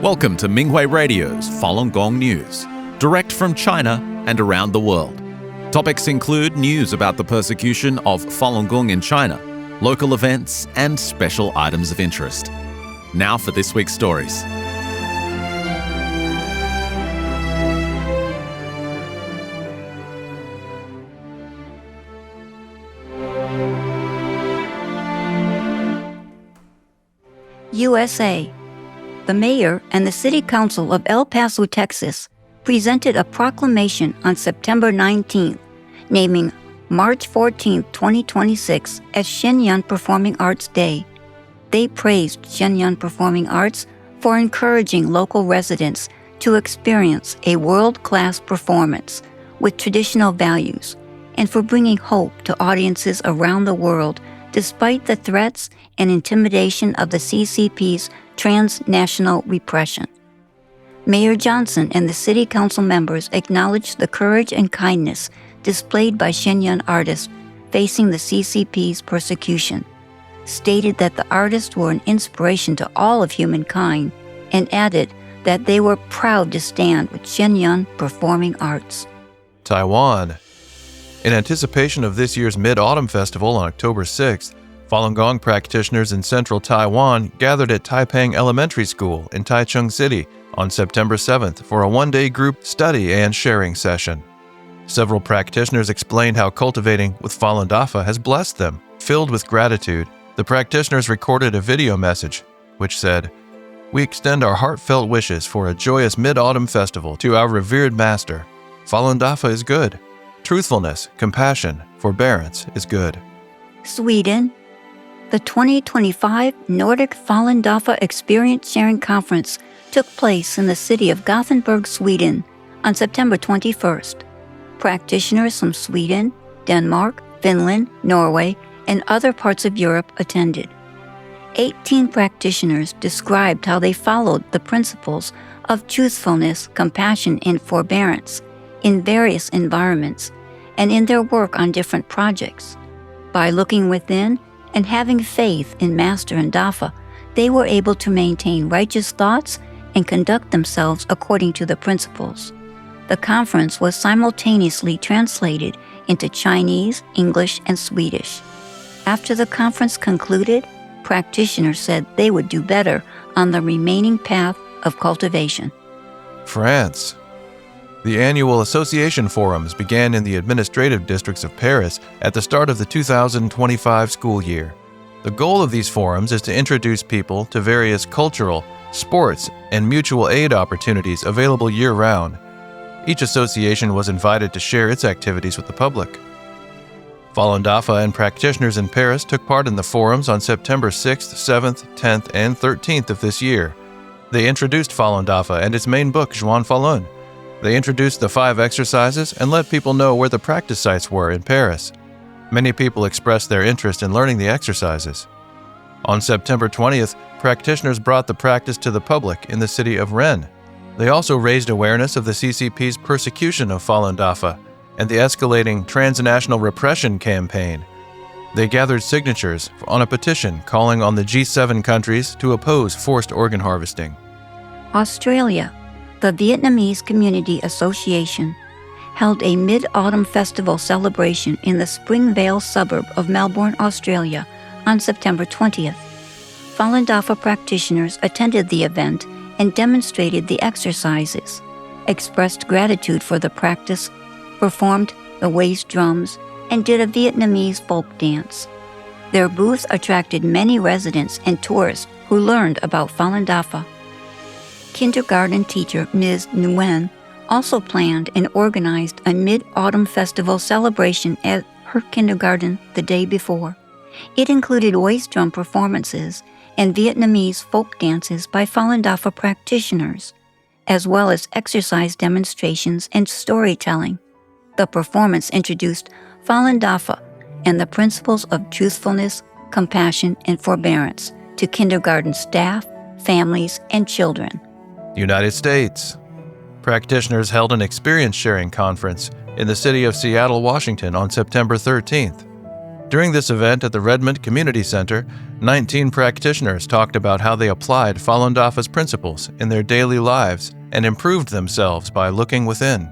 Welcome to Minghui Radio's Falun Gong News, direct from China and around the world. Topics include news about the persecution of Falun Gong in China, local events, and special items of interest. Now for this week's stories. USA. The mayor and the city council of El Paso, Texas, presented a proclamation on September 19th, naming March 14, 2026 as Shenyang Performing Arts Day. They praised Shenyang Performing Arts for encouraging local residents to experience a world-class performance with traditional values and for bringing hope to audiences around the world despite the threats and intimidation of the CCP's transnational repression. Mayor Johnson and the city council members acknowledged the courage and kindness displayed by Shenyang artists facing the CCP's persecution, stated that the artists were an inspiration to all of humankind, and added that they were proud to stand with Shenyang Performing Arts. Taiwan. In anticipation of this year's Mid-Autumn Festival on October 6th, Falun Gong practitioners in central Taiwan gathered at Taiping Elementary School in Taichung City on September 7th for a one-day group study and sharing session. Several practitioners explained how cultivating with Falun Dafa has blessed them. Filled with gratitude, the practitioners recorded a video message, which said, "We extend our heartfelt wishes for a joyous Mid-Autumn Festival to our revered master. Falun Dafa is good. Truthfulness, compassion, forbearance is good." Sweden. The 2025 Nordic Falun Dafa Experience Sharing Conference took place in the city of Gothenburg, Sweden, on September 21st. Practitioners from Sweden, Denmark, Finland, Norway, and other parts of Europe attended. 18 practitioners described how they followed the principles of truthfulness, compassion, and forbearance in various environments and in their work on different projects. By looking within and having faith in Master and Dafa, they were able to maintain righteous thoughts and conduct themselves according to the principles. The conference was simultaneously translated into Chinese, English, and Swedish. After the conference concluded, practitioners said they would do better on the remaining path of cultivation. France. The annual association forums began in the administrative districts of Paris at the start of the 2025 school year. The goal of these forums is to introduce people to various cultural, sports, and mutual aid opportunities available year-round. Each association was invited to share its activities with the public. Falun Dafa and practitioners in Paris took part in the forums on September 6th, 7th, 10th, and 13th of this year. They introduced Falun Dafa and its main book, Zhuan Falun. They introduced the 5 exercises and let people know where the practice sites were in Paris. Many people expressed their interest in learning the exercises. On September 20th, practitioners brought the practice to the public in the city of Rennes. They also raised awareness of the CCP's persecution of Falun Dafa and the escalating transnational repression campaign. They gathered signatures on a petition calling on the G7 countries to oppose forced organ harvesting. Australia. The Vietnamese Community Association held a Mid-Autumn Festival celebration in the Springvale suburb of Melbourne, Australia, on September 20th. Falun Dafa practitioners attended the event and demonstrated the exercises, expressed gratitude for the practice, performed the waist drums, and did a Vietnamese folk dance. Their booth attracted many residents and tourists who learned about Falun Dafa. Kindergarten teacher Ms. Nguyen also planned and organized a Mid-Autumn Festival celebration at her kindergarten the day before. It included waist drum performances and Vietnamese folk dances by Falun Dafa practitioners, as well as exercise demonstrations and storytelling. The performance introduced Falun Dafa and the principles of truthfulness, compassion, and forbearance to kindergarten staff, families, and children. United States. Practitioners held an experience sharing conference in the city of Seattle, Washington on September 13th. During this event at the Redmond Community Center, 19 practitioners talked about how they applied Falun Dafa's principles in their daily lives and improved themselves by looking within.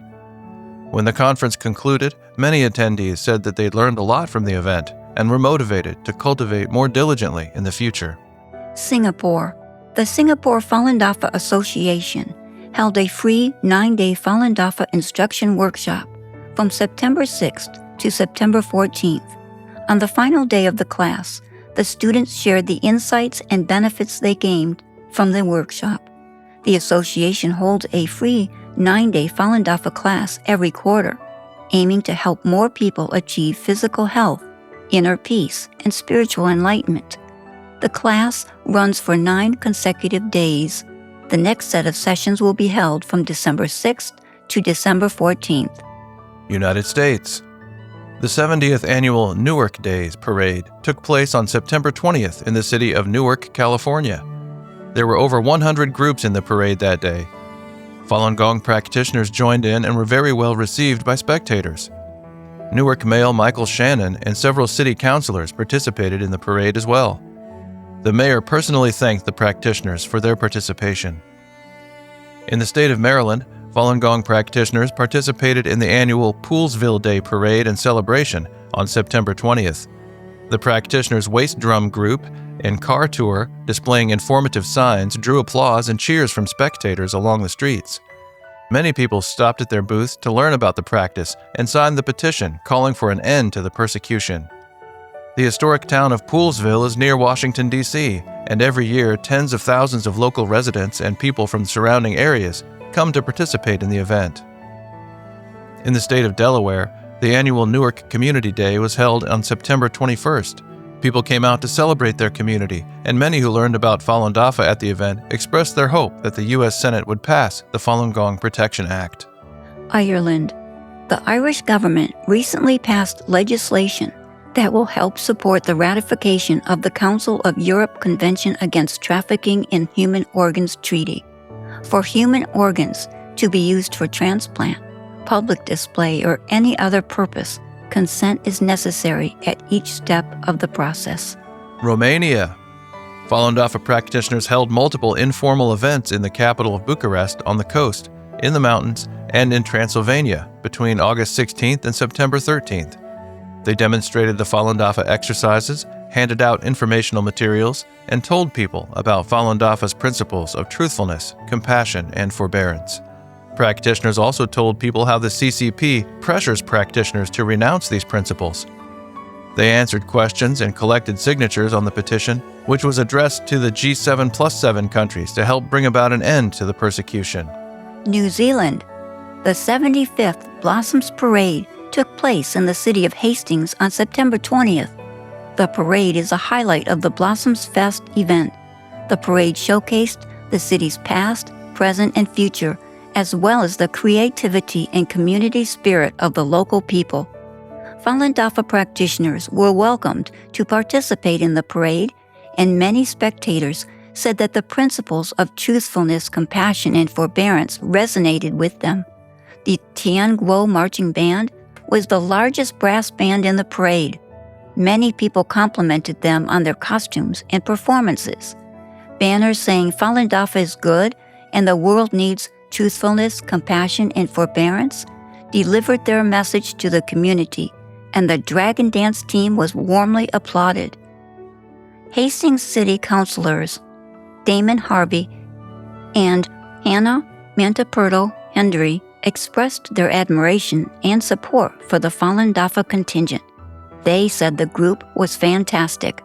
When the conference concluded, many attendees said that they'd learned a lot from the event and were motivated to cultivate more diligently in the future. Singapore. The Singapore Falun Dafa Association held a free 9-day Falun Dafa instruction workshop from September 6th to September 14th. On the final day of the class, the students shared the insights and benefits they gained from the workshop. The association holds a free 9-day Falun Dafa class every quarter, aiming to help more people achieve physical health, inner peace, and spiritual enlightenment. The class runs for 9 consecutive days. The next set of sessions will be held from December 6th to December 14th. United States. The 70th annual Newark Days Parade took place on September 20th in the city of Newark, California. There were over 100 groups in the parade that day. Falun Gong practitioners joined in and were very well received by spectators. Newark Mayor Michael Shannon and several city councilors participated in the parade as well. The mayor personally thanked the practitioners for their participation. In the state of Maryland, Falun Gong practitioners participated in the annual Poolsville Day Parade and celebration on September 20th. The practitioners' waist drum group and car tour displaying informative signs drew applause and cheers from spectators along the streets. Many people stopped at their booths to learn about the practice and signed the petition calling for an end to the persecution. The historic town of Poolsville is near Washington, D.C., and every year tens of thousands of local residents and people from surrounding areas come to participate in the event. In the state of Delaware, the annual Newark Community Day was held on September 21st. People came out to celebrate their community, and many who learned about Falun Dafa at the event expressed their hope that the U.S. Senate would pass the Falun Gong Protection Act. Ireland. The Irish government recently passed legislation that will help support the ratification of the Council of Europe Convention Against Trafficking in Human Organs Treaty. For human organs to be used for transplant, public display, or any other purpose, consent is necessary at each step of the process. Romania. Falun Dafa practitioners held multiple informal events in the capital of Bucharest, on the coast, in the mountains, and in Transylvania between August 16th and September 13th. They demonstrated the Falun Dafa exercises, handed out informational materials, and told people about Falun Dafa's principles of truthfulness, compassion, and forbearance. Practitioners also told people how the CCP pressures practitioners to renounce these principles. They answered questions and collected signatures on the petition, which was addressed to the G7+7 countries to help bring about an end to the persecution. New Zealand. The 75th Blossoms Parade took place in the city of Hastings on September 20th. The parade is a highlight of the Blossoms Fest event. The parade showcased the city's past, present, and future, as well as the creativity and community spirit of the local people. Falun Dafa practitioners were welcomed to participate in the parade, and many spectators said that the principles of truthfulness, compassion, and forbearance resonated with them. The Tian Guo Marching Band was the largest brass band in the parade. Many people complimented them on their costumes and performances. Banners saying Falun Dafa is good and the world needs truthfulness, compassion, and forbearance delivered their message to the community, and the Dragon Dance team was warmly applauded. Hastings City Councilors Damon Harvey and Hannah Mantaperto Hendry expressed their admiration and support for the Falun Dafa contingent. They said the group was fantastic.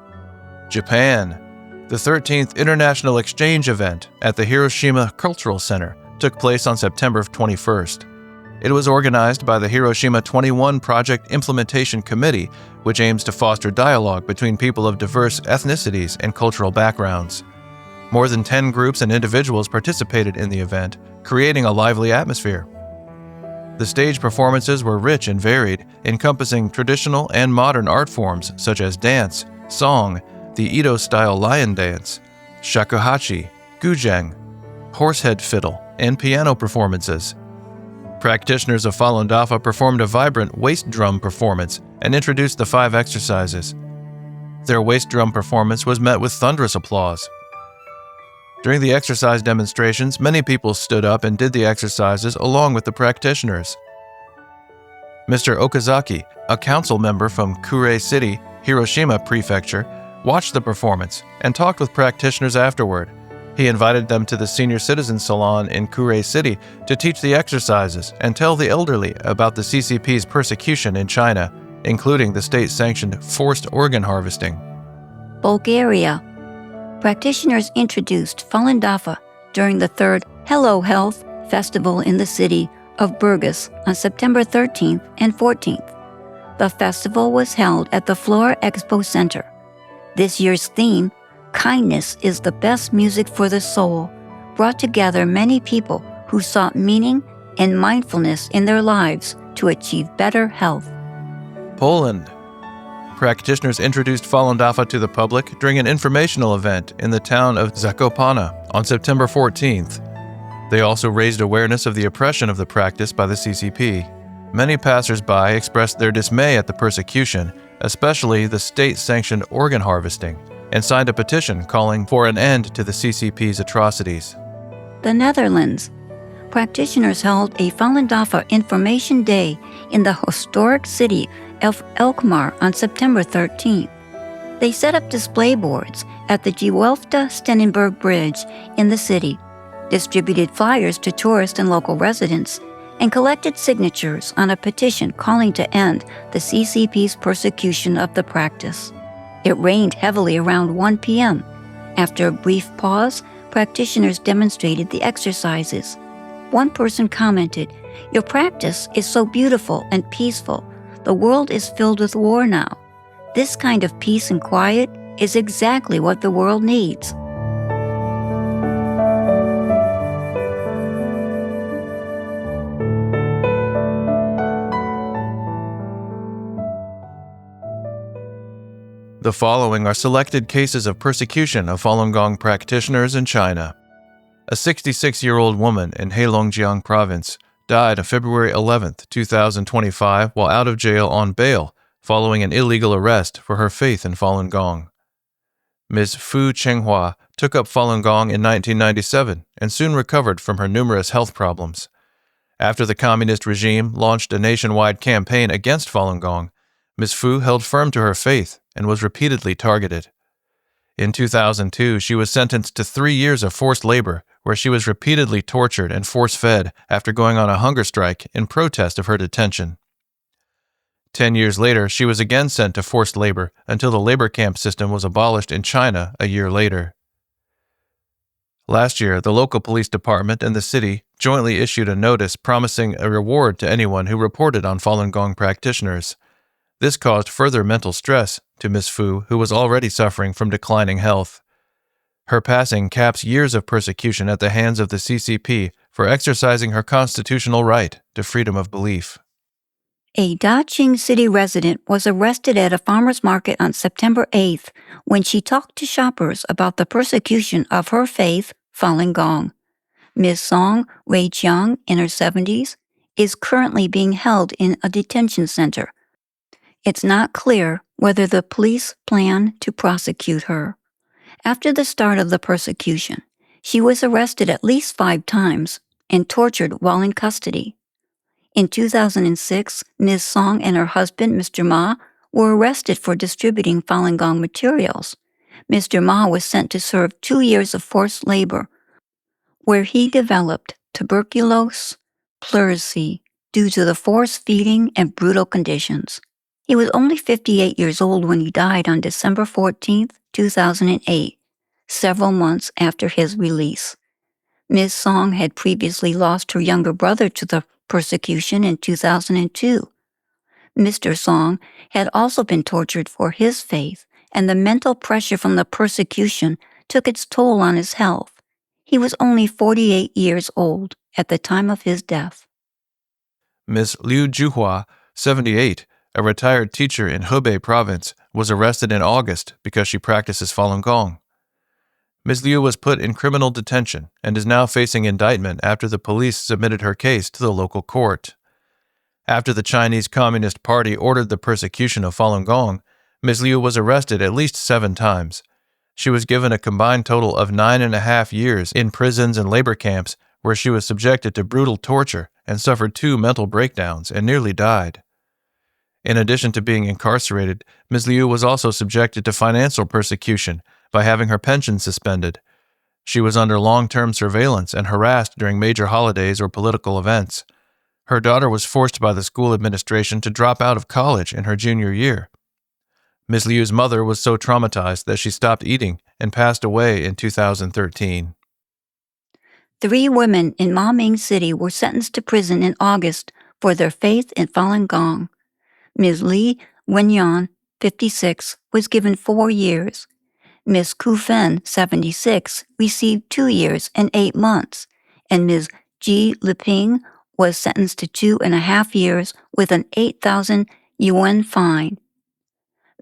Japan. The 13th International Exchange event at the Hiroshima Cultural Center took place on September 21st. It was organized by the Hiroshima 21 Project Implementation Committee, which aims to foster dialogue between people of diverse ethnicities and cultural backgrounds. More than 10 groups and individuals participated in the event, creating a lively atmosphere. The stage performances were rich and varied, encompassing traditional and modern art forms such as dance, song, the Edo-style lion dance, shakuhachi, guzheng, horsehead fiddle, and piano performances. Practitioners of Falun Dafa performed a vibrant waist drum performance and introduced the 5 exercises. Their waist drum performance was met with thunderous applause. During the exercise demonstrations, many people stood up and did the exercises along with the practitioners. Mr. Okazaki, a council member from Kure City, Hiroshima Prefecture, watched the performance and talked with practitioners afterward. He invited them to the senior citizen salon in Kure City to teach the exercises and tell the elderly about the CCP's persecution in China, including the state-sanctioned forced organ harvesting. Bulgaria. Practitioners introduced Falun Dafa during the 3rd Hello Health Festival in the city of Burgas on September 13th and 14th. The festival was held at the Flora Expo Center. This year's theme, Kindness is the Best Music for the Soul, brought together many people who sought meaning and mindfulness in their lives to achieve better health. Poland. Practitioners introduced Falun Dafa to the public during an informational event in the town of Zakopane on September 14th. They also raised awareness of the oppression of the practice by the CCP. Many passers-by expressed their dismay at the persecution, especially the state-sanctioned organ harvesting, and signed a petition calling for an end to the CCP's atrocities. The Netherlands. Practitioners held a Falun Dafa Information Day in the historic city of Alkmaar on September 13th. They set up display boards at the Gewelfte-Steenenberg Bridge in the city, distributed flyers to tourists and local residents, and collected signatures on a petition calling to end the CCP's persecution of the practice. It rained heavily around 1 p.m. After a brief pause, practitioners demonstrated the exercises. One person commented, "Your practice is so beautiful and peaceful. The world is filled with war now. This kind of peace and quiet is exactly what the world needs." The following are selected cases of persecution of Falun Gong practitioners in China. A 66-year-old woman in Heilongjiang Province died on February 11, 2025, while out of jail on bail following an illegal arrest for her faith in Falun Gong. Ms. Fu Chenghua took up Falun Gong in 1997 and soon recovered from her numerous health problems. After the communist regime launched a nationwide campaign against Falun Gong, Ms. Fu held firm to her faith and was repeatedly targeted. In 2002, she was sentenced to 3 years of forced labor, where she was repeatedly tortured and force-fed after going on a hunger strike in protest of her detention. 10 years later, she was again sent to forced labor until the labor camp system was abolished in China a year later. Last year, the local police department and the city jointly issued a notice promising a reward to anyone who reported on Falun Gong practitioners. This caused further mental stress to Ms. Fu, who was already suffering from declining health. Her passing caps years of persecution at the hands of the CCP for exercising her constitutional right to freedom of belief. A Daqing city resident was arrested at a farmer's market on September 8th when she talked to shoppers about the persecution of her faith, Falun Gong. Ms. Song Wei-Jiang, in her 70s, is currently being held in a detention center. It's not clear whether the police plan to prosecute her. After the start of the persecution, she was arrested at least 5 times and tortured while in custody. In 2006, Ms. Song and her husband, Mr. Ma, were arrested for distributing Falun Gong materials. Mr. Ma was sent to serve 2 years of forced labor, where he developed tuberculosis pleurisy due to the force feeding and brutal conditions. He was only 58 years old when he died on December 14, 2008, several months after his release. Ms. Song had previously lost her younger brother to the persecution in 2002. Mr. Song had also been tortured for his faith, and the mental pressure from the persecution took its toll on his health. He was only 48 years old at the time of his death. Ms. Liu Juhua, 78, a retired teacher in Hebei Province, was arrested in August because she practices Falun Gong. Ms. Liu was put in criminal detention and is now facing indictment after the police submitted her case to the local court. After the Chinese Communist Party ordered the persecution of Falun Gong, Ms. Liu was arrested at least 7 times. She was given a combined total of 9.5 years in prisons and labor camps where she was subjected to brutal torture and suffered 2 mental breakdowns and nearly died. In addition to being incarcerated, Ms. Liu was also subjected to financial persecution by having her pension suspended. She was under long-term surveillance and harassed during major holidays or political events. Her daughter was forced by the school administration to drop out of college in her junior year. Ms. Liu's mother was so traumatized that she stopped eating and passed away in 2013. 3 women in Maming City were sentenced to prison in August for their faith in Falun Gong. Ms. Li Wenyan, 56, was given 4 years. Ms. Ku Fen, 76, received 2 years and 8 months, and Ms. Ji Liping was sentenced to 2.5 years with an 8,000 yuan fine.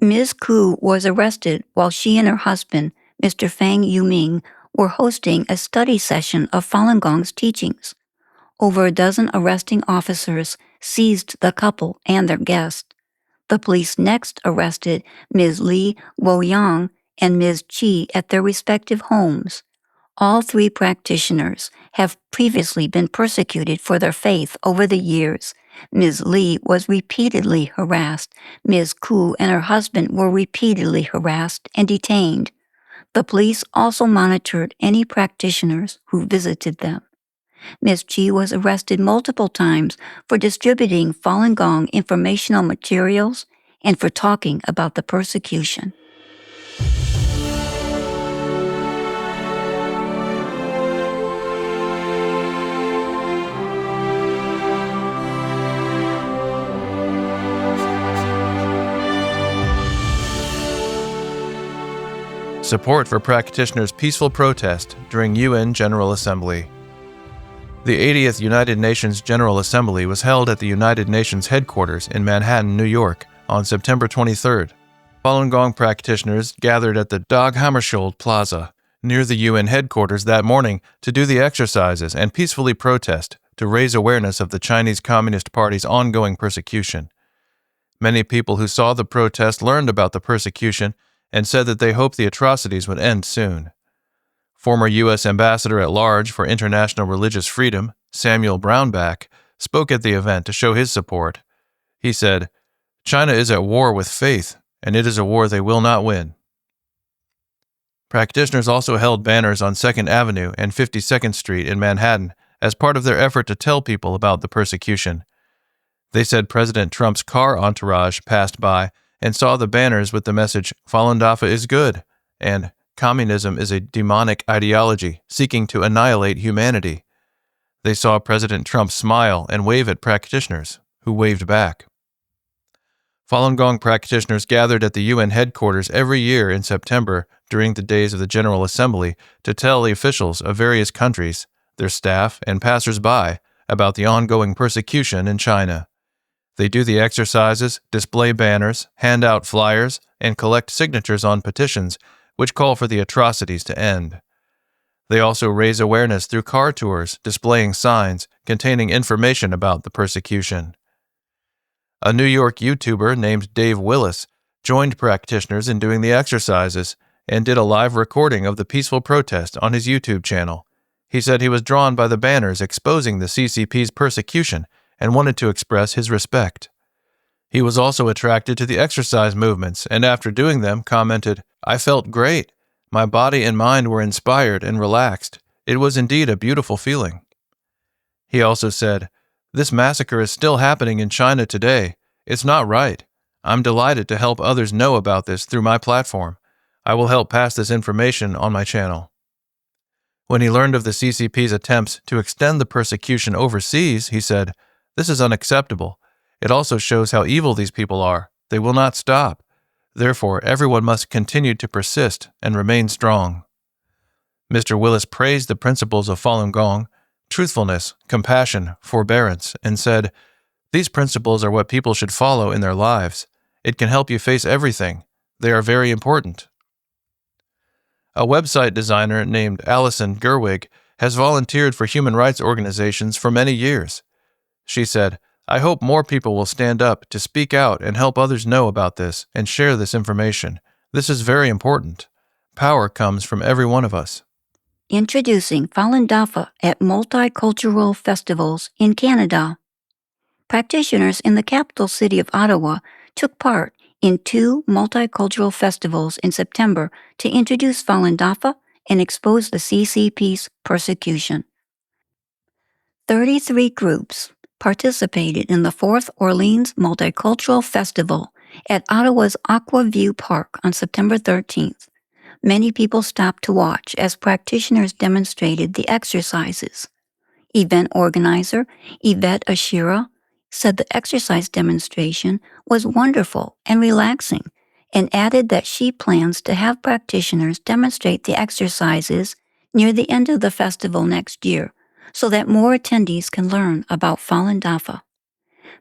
Ms. Ku was arrested while she and her husband, Mr. Fang Yuming, were hosting a study session of Falun Gong's teachings. Over a dozen arresting officers seized the couple and their guest. The police next arrested Ms. Li Woyang and Ms. Qi at their respective homes. All 3 practitioners have previously been persecuted for their faith over the years. Ms. Li was repeatedly harassed. Ms. Ku and her husband were repeatedly harassed and detained. The police also monitored any practitioners who visited them. Ms. Qi was arrested multiple times for distributing Falun Gong informational materials and for talking about the persecution. Support for practitioners' peaceful protest during UN General Assembly. The 80th United Nations General Assembly was held at the United Nations headquarters in Manhattan, New York, on September 23rd. Falun Gong practitioners gathered at the Dag Hammarskjöld Plaza near the UN headquarters that morning to do the exercises and peacefully protest to raise awareness of the Chinese Communist Party's ongoing persecution. Many people who saw the protest learned about the persecution and said that they hoped the atrocities would end soon. Former U.S. Ambassador at Large for International Religious Freedom, Samuel Brownback, spoke at the event to show his support. He said, "China is at war with faith, and it is a war they will not win." Practitioners also held banners on 2nd Avenue and 52nd Street in Manhattan as part of their effort to tell people about the persecution. They said President Trump's car entourage passed by and saw the banners with the message, "Falun Dafa is good," and "Communism is a demonic ideology seeking to annihilate humanity." They saw President Trump smile and wave at practitioners, who waved back. Falun Gong practitioners gathered at the UN headquarters every year in September during the days of the General Assembly to tell the officials of various countries, their staff, and passers-by about the ongoing persecution in China. They do the exercises, display banners, hand out flyers, and collect signatures on petitions which call for the atrocities to end. They also raise awareness through car tours, displaying signs containing information about the persecution. A New York YouTuber named Dave Willis joined practitioners in doing the exercises and did a live recording of the peaceful protest on his YouTube channel. He said he was drawn by the banners exposing the CCP's persecution and wanted to express his respect. He was also attracted to the exercise movements and after doing them commented, "I felt great. My body and mind were inspired and relaxed. It was indeed a beautiful feeling." He also said, "This massacre is still happening in China today. It's not right. I'm delighted to help others know about this through my platform. I will help pass this information on my channel." When he learned of the CCP's attempts to extend the persecution overseas, he said, "This is unacceptable. It also shows how evil these people are. They will not stop. Therefore, everyone must continue to persist and remain strong." Mr. Willis praised the principles of Falun Gong, truthfulness, compassion, forbearance, and said, "These principles are what people should follow in their lives. It can help you face everything. They are very important." A website designer named Alison Gerwig has volunteered for human rights organizations for many years. She said, "I hope more people will stand up to speak out and help others know about this and share this information. This is very important. Power comes from every one of us." Introducing Falun Dafa at multicultural festivals in Canada. Practitioners in the capital city of Ottawa took part in 2 multicultural festivals in September to introduce Falun Dafa and expose the CCP's persecution. 33 groups participated in the 4th Orleans Multicultural Festival at Ottawa's Aqua View Park on September 13th. Many people stopped to watch as practitioners demonstrated the exercises. Event organizer Yvette Ashira said the exercise demonstration was wonderful and relaxing, and added that she plans to have practitioners demonstrate the exercises near the end of the festival next year, so that more attendees can learn about Falun Dafa.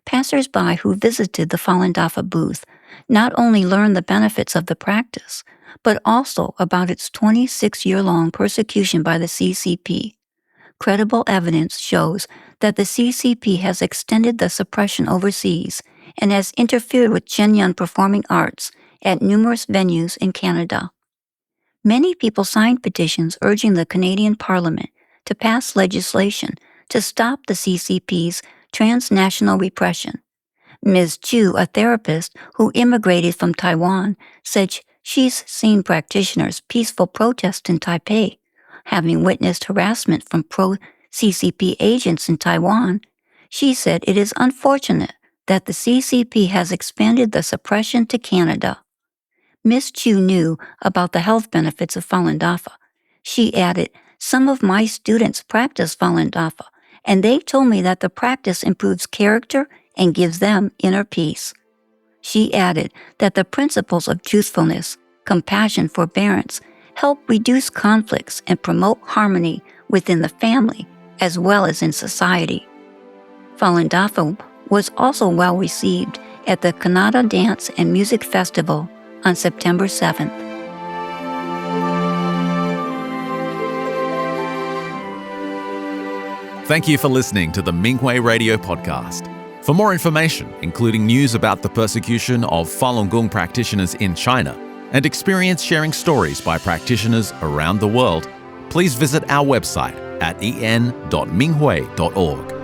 Passers-by who visited the Falun Dafa booth not only learned the benefits of the practice, but also about its 26-year-long persecution by the CCP. Credible evidence shows that the CCP has extended the suppression overseas and has interfered with Shenyang performing arts at numerous venues in Canada. Many people signed petitions urging the Canadian Parliament to pass legislation to stop the CCP's transnational repression. Ms. Chu, a therapist who immigrated from Taiwan, said she's seen practitioners' peaceful protest in Taipei. Having witnessed harassment from pro-CCP agents in Taiwan, she said it is unfortunate that the CCP has expanded the suppression to Canada. Ms. Chu knew about the health benefits of Falun Dafa. She added, "Some of my students practice Falun Dafa, and they told me that the practice improves character and gives them inner peace." She added that the principles of truthfulness, compassion, forbearance help reduce conflicts and promote harmony within the family as well as in society. Falun Dafa was also well received at the Kannada Dance and Music Festival on September 7th. Thank you for listening to the Minghui Radio Podcast. For more information, including news about the persecution of Falun Gong practitioners in China and experience sharing stories by practitioners around the world, please visit our website at en.minghui.org.